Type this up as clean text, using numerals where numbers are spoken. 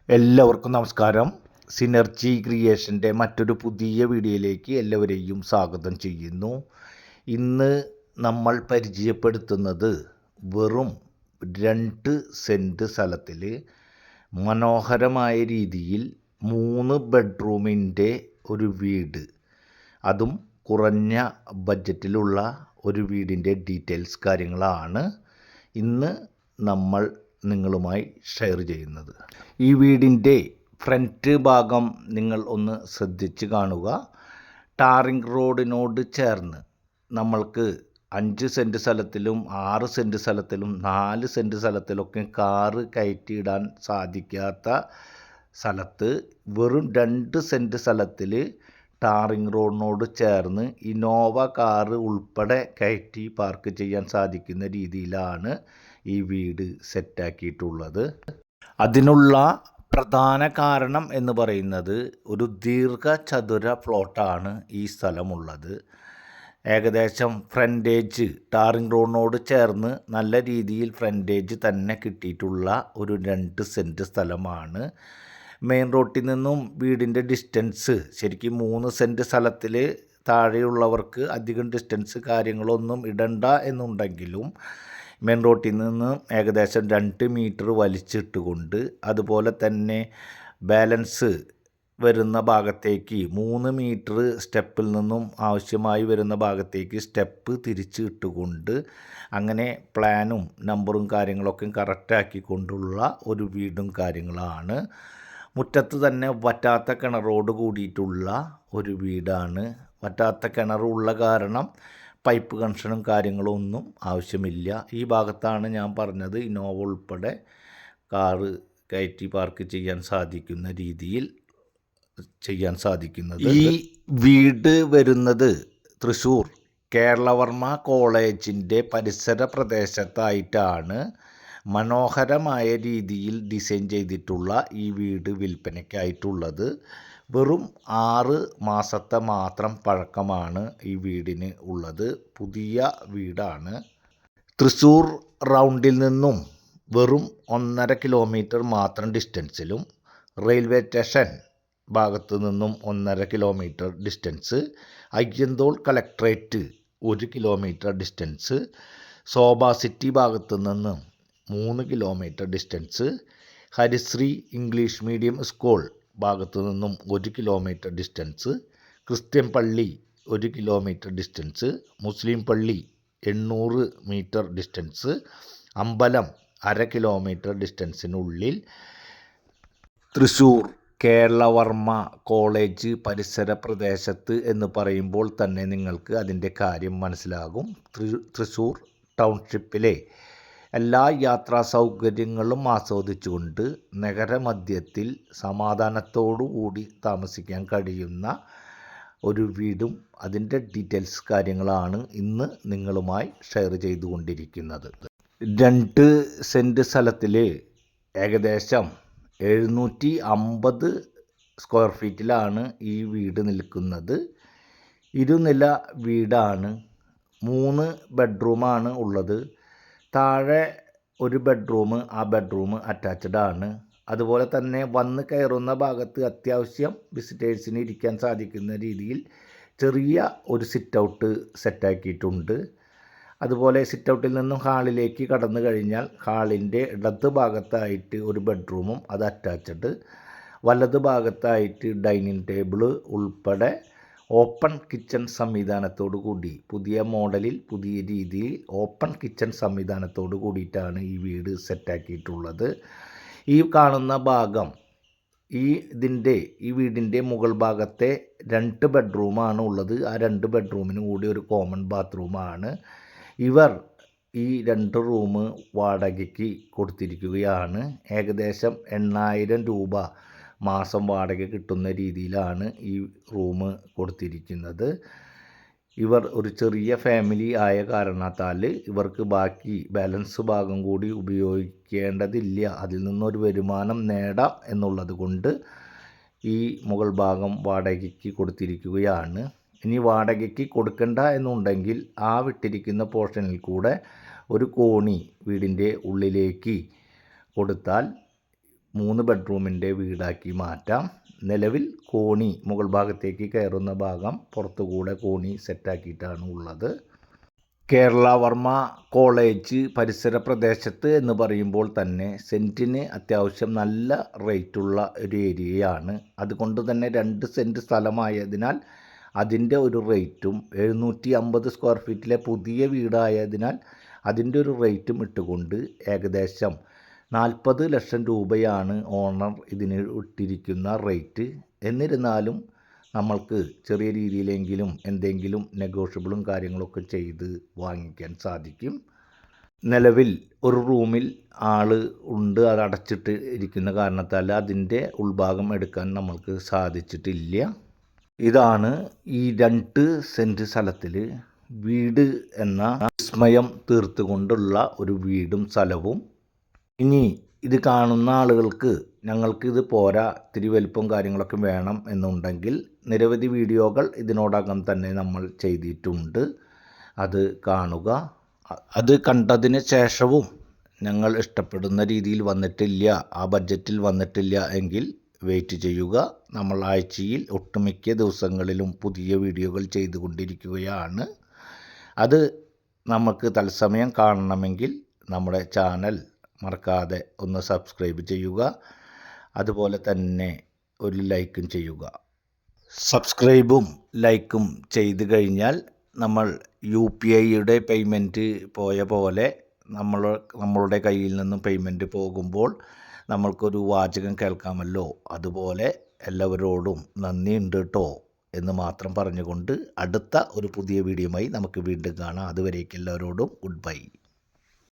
എല്ലാവർക്കും നമസ്കാരം. സിനർജി ക്രിയേഷൻ്റെ മറ്റൊരു പുതിയ വീഡിയോയിലേക്ക് എല്ലാവരെയും സ്വാഗതം ചെയ്യുന്നു. ഇന്ന് നമ്മൾ പരിചയപ്പെടുത്തുന്നത് വെറും 2 സെൻറ്റ് സ്ഥലത്തിൽ മനോഹരമായ രീതിയിൽ 3 ബെഡ്റൂമിൻ്റെ ഒരു വീട്, അതും കുറഞ്ഞ ബഡ്ജറ്റിലുള്ള ഒരു വീടിൻ്റെ ഡീറ്റെയിൽസ് കാര്യങ്ങളാണ് ഇന്ന് നമ്മൾ നിങ്ങളുമായി ഷെയർ ചെയ്യുന്നത്. ഈ വീടിൻ്റെ ഫ്രണ്ട് ഭാഗം നിങ്ങൾ ഒന്ന് ശ്രദ്ധിച്ച് കാണുക. ടാറിംഗ് റോഡിനോട് ചേർന്ന് നമ്മൾക്ക് 5 സെൻറ്റ് സ്ഥലത്തിലും 6 സെൻറ്റ് സ്ഥലത്തിലും 4 സെൻറ്റ് സ്ഥലത്തിലൊക്കെ കാറ് കയറ്റിയിടാൻ സാധിക്കാത്ത സ്ഥലത്ത് വെറും 2 സെൻറ്റ് സ്ഥലത്തിൽ ടാറിംഗ് റോഡിനോട് ചേർന്ന് ഇന്നോവ കാറ് ഉൾപ്പെടെ കയറ്റി പാർക്ക് ചെയ്യാൻ സാധിക്കുന്ന രീതിയിലാണ് ഈ വീട് സെറ്റാക്കിയിട്ടുള്ളത്. അതിനുള്ള പ്രധാന കാരണം എന്ന് പറയുന്നത് ഒരു ദീർഘചതുര പ്ലോട്ടാണ് ഈ സ്ഥലമുള്ളത്. ഏകദേശം ഫ്രണ്ടേജ് ടാറിംഗ് റോഡിനോട് ചേർന്ന് നല്ല രീതിയിൽ ഫ്രണ്ടേജ് തന്നെ കിട്ടിയിട്ടുള്ള ഒരു 2 സെൻറ്റ് സ്ഥലമാണ്. മെയിൻ റോഡിൽ നിന്നും വീടിൻ്റെ ഡിസ്റ്റൻസ് ശരിക്കും 3 സെൻറ്റ് സ്ഥലത്തിൽ താഴെയുള്ളവർക്ക് അധികം ഡിസ്റ്റൻസ് കാര്യങ്ങളൊന്നും ഇടണ്ട എന്നുണ്ടെങ്കിലും മെയിൻ റോഡിൽ നിന്ന് ഏകദേശം 2 മീറ്റർ വലിച്ചിട്ടുകൊണ്ട് അതുപോലെ തന്നെ ബാലൻസ് വരുന്ന ഭാഗത്തേക്ക് 3 മീറ്റർ സ്റ്റെപ്പിൽ നിന്നും ആവശ്യമായി വരുന്ന ഭാഗത്തേക്ക് സ്റ്റെപ്പ് തിരിച്ച് ഇട്ടുകൊണ്ട് അങ്ങനെ പ്ലാനും നമ്പറും കാര്യങ്ങളൊക്കെ കറക്റ്റാക്കിക്കൊണ്ടുള്ള ഒരു വീടും കാര്യങ്ങളാണ്. മുറ്റത്ത് തന്നെ വറ്റാത്ത കിണറോട് കൂടിയിട്ടുള്ള ഒരു വീടാണ്. വറ്റാത്ത കിണറുള്ള കാരണം പൈപ്പ് കണക്ഷനും കാര്യങ്ങളും ഒന്നും ആവശ്യമില്ല. ഈ ഭാഗത്താണ് ഞാൻ പറഞ്ഞത് ഇന്നോവ ഉൾപ്പെടെ കാറ് കയറ്റി പാർക്ക് ചെയ്യാൻ സാധിക്കുന്ന രീതിയിൽ ചെയ്യാൻ സാധിക്കുന്നത്. ഈ വീട് വരുന്നത് തൃശ്ശൂർ കേരളവർമ്മ കോളേജിൻ്റെ പരിസര പ്രദേശത്തായിട്ടാണ് മനോഹരമായ രീതിയിൽ ഡിസൈൻ ചെയ്തിട്ടുള്ള ഈ വീട് വിൽപ്പനയ്ക്കായിട്ടുള്ളത്. വെറും 6 മാസത്തെ മാത്രം പഴക്കമാണ് ഈ വീടിന് ഉള്ളത്. പുതിയ വീടാണ്. തൃശ്ശൂർ റൗണ്ടിൽ നിന്നും വെറും 1.5 കിലോമീറ്റർ മാത്രം ഡിസ്റ്റൻസിലും റെയിൽവേ സ്റ്റേഷൻ ഭാഗത്ത് നിന്നും 1.5 kilometre distance, Ayyanthole collectorate 1 kilometre distance, Shobha city ഭാഗത്ത് നിന്നും 3 kilometre distance, Harisree English medium school ഭാഗത്തു നിന്നും 1 കിലോമീറ്റർ ഡിസ്റ്റൻസ്, ക്രിസ്ത്യൻ പള്ളി 1 കിലോമീറ്റർ ഡിസ്റ്റൻസ്, മുസ്ലിം പള്ളി 800 മീറ്റർ ഡിസ്റ്റൻസ്, അമ്പലം 1/2 കിലോമീറ്റർ ഡിസ്റ്റൻസിനുള്ളിൽ തൃശ്ശൂർ കേരളവർമ്മ കോളേജ് പരിസര പ്രദേശത്ത് എന്ന് പറയുമ്പോൾ തന്നെ നിങ്ങൾക്ക് അതിൻ്റെ കാര്യം മനസ്സിലാകും. തൃശ്ശൂർ ടൗൺഷിപ്പിലെ എല്ലാ യാത്രാ സൗകര്യങ്ങളും ആസ്വദിച്ചുകൊണ്ട് നഗരമധ്യത്തിൽ സമാധാനത്തോടു കൂടി താമസിക്കാൻ കഴിയുന്ന ഒരു വീടും അതിൻ്റെ ഡീറ്റെയിൽസ് കാര്യങ്ങളാണ് ഇന്ന് നിങ്ങളുമായി ഷെയർ ചെയ്തുകൊണ്ടിരിക്കുന്നത്. 2 സെൻറ്റ് സ്ഥലത്തിൽ ഏകദേശം 750 സ്ക്വയർ ഫീറ്റിലാണ് ഈ വീട് നിൽക്കുന്നത്. ഇരുനില വീടാണ്. 3 ബെഡ്റൂമാണ് ഉള്ളത്. താഴെ ഒരു ബെഡ്റൂം, ആ ബെഡ്റൂം അറ്റാച്ച്ഡ് ആണ്. അതുപോലെ തന്നെ വന്ന് കയറുന്ന ഭാഗത്ത് അത്യാവശ്യം വിസിറ്റേഴ്സിന് ഇരിക്കാൻ സാധിക്കുന്ന രീതിയിൽ ചെറിയ ഒരു സിറ്റ് ഔട്ട് സെറ്റാക്കിയിട്ടുണ്ട്. അതുപോലെ സിറ്റ് ഔട്ടിൽ നിന്നും ഹാളിലേക്ക് കടന്നു കഴിഞ്ഞാൽ ഹാളിൻ്റെ ഇടത് ഭാഗത്തായിട്ട് ഒരു ബെഡ്റൂമും അത് അറ്റാച്ച്ഡ്, വലത് ഭാഗത്തായിട്ട് ഡൈനിങ് ടേബിള് ഉൾപ്പെടെ ഓപ്പൺ കിച്ചൺ സംവിധാനത്തോടു കൂടി പുതിയ മോഡലിൽ പുതിയ രീതിയിൽ ഓപ്പൺ കിച്ചൺ സംവിധാനത്തോടു കൂടിയിട്ടാണ് ഈ വീട് സെറ്റാക്കിയിട്ടുള്ളത്. ഈ കാണുന്ന ഭാഗം ഈ വീടിൻ്റെ മുകൾ ഭാഗത്തെ 2 ബെഡ്റൂമാണ് ഉള്ളത്. ആ 2 ബെഡ്റൂമിന് കൂടി ഒരു കോമൺ ബാത്റൂമാണ്. ഇവർ ഈ 2 റൂം വാടകയ്ക്ക് കൊടുത്തിരിക്കുകയാണ്. ഏകദേശം 8,000 രൂപ മാസം വാടക കിട്ടുന്ന രീതിയിലാണ് ഈ റൂം കൊടുത്തിരിക്കുന്നത്. ഇവർ ഒരു ചെറിയ ഫാമിലി ആയ കാരണത്താൽ ഇവർക്ക് ബാക്കി ബാലൻസ് ഭാഗം കൂടി ഉപയോഗിക്കേണ്ടതില്ല. അതിൽ നിന്നൊരു വരുമാനം നേടാം എന്നുള്ളത് കൊണ്ട് ഈ മുകൾ ഭാഗം വാടകയ്ക്ക് കൊടുത്തിരിക്കുകയാണ്. ഇനി വാടകയ്ക്ക് കൊടുക്കണ്ട എന്നുണ്ടെങ്കിൽ ആ വിട്ടിരിക്കുന്ന പോർഷനിൽ കൂടെ ഒരു കോണി വീടിൻ്റെ ഉള്ളിലേക്ക് കൊടുത്താൽ 3 ബെഡ്റൂമിൻ്റെ വീടാക്കി മാറ്റാം. നിലവിൽ കോണി മുകൾ ഭാഗത്തേക്ക് കയറുന്ന ഭാഗം പുറത്തുകൂടെ കോണി സെറ്റാക്കിയിട്ടാണ് ഉള്ളത്. കേരള വർമ്മ കോളേജ് പരിസര പ്രദേശത്ത് എന്ന് പറയുമ്പോൾ തന്നെ സെൻറ്റിന് അത്യാവശ്യം നല്ല റേറ്റുള്ള ഒരു ഏരിയയാണ്. അതുകൊണ്ട് തന്നെ 2 സെൻറ്റ് സ്ഥലമായതിനാൽ അതിൻ്റെ ഒരു റേറ്റും 750 സ്ക്വയർ ഫീറ്റിലെ പുതിയ വീടായതിനാൽ അതിൻ്റെ ഒരു റേറ്റും ഇട്ടുകൊണ്ട് ഏകദേശം 40 ലക്ഷം രൂപയാണ് ഓണർ ഇതിന് ഇട്ടിരിക്കുന്ന റേറ്റ്. എന്നിരുന്നാലും നമ്മൾക്ക് ചെറിയ രീതിയിലെങ്കിലും എന്തെങ്കിലും നെഗോഷ്യബിളും കാര്യങ്ങളൊക്കെ ചെയ്ത് വാങ്ങിക്കാൻ സാധിക്കും. നിലവിൽ ഒരു റൂമിൽ ആൾ ഉണ്ട്, അത് അടച്ചിട്ട് ഇരിക്കുന്ന കാരണത്താൽ അതിൻ്റെ ഉൾഭാഗം എടുക്കാൻ നമ്മൾക്ക് സാധിച്ചിട്ടില്ല. ഇതാണ് ഈ 2 സെൻറ്റ് സ്ഥലത്തിൽ വീട് എന്ന വിസ്മയം തീർത്തുകൊണ്ടുള്ള ഒരു വീടും സ്ഥലവും. ഇനി ഇത് കാണുന്ന ആളുകൾക്ക് ഞങ്ങൾക്കിത് പോരാ, ഇത്തിരി വലിപ്പം കാര്യങ്ങളൊക്കെ വേണം എന്നുണ്ടെങ്കിൽ നിരവധി വീഡിയോകൾ ഇതിനോടകം തന്നെ നമ്മൾ ചെയ്തിട്ടുണ്ട്. അത് കാണുക. അത് കണ്ടതിന് ശേഷവും ഞങ്ങൾ ഇഷ്ടപ്പെടുന്ന രീതിയിൽ വന്നിട്ടില്ല, ആ ബഡ്ജറ്റിൽ വന്നിട്ടില്ല എങ്കിൽ വെയിറ്റ് ചെയ്യുക. നമ്മൾ ആഴ്ചയിൽ ഒട്ടുമിക്ക ദിവസങ്ങളിലും പുതിയ വീഡിയോകൾ ചെയ്തുകൊണ്ടിരിക്കുകയാണ്. അത് നമുക്ക് തത്സമയം കാണണമെങ്കിൽ നമ്മുടെ ചാനൽ മറക്കാതെ ഒന്ന് സബ്സ്ക്രൈബ് ചെയ്യുക. അതുപോലെ തന്നെ ഒരു ലൈക്കും ചെയ്യുക. സബ്സ്ക്രൈബും ലൈക്കും ചെയ്ത് കഴിഞ്ഞാൽ നമ്മൾ UPIയുടെ പേയ്മെൻറ്റ് പോയ പോലെ നമ്മളുടെ കയ്യിൽ നിന്നും പേയ്മെൻറ്റ് പോകുമ്പോൾ നമ്മൾക്കൊരു വാചകം കേൾക്കാമല്ലോ, അതുപോലെ എല്ലാവരോടും നന്ദിയുണ്ട് കേട്ടോ എന്ന് മാത്രം പറഞ്ഞുകൊണ്ട് അടുത്ത ഒരു പുതിയ വീഡിയോയുമായി നമുക്ക് വീണ്ടും കാണാം. അതുവരേക്കും എല്ലാവരോടും ഗുഡ് ബൈ.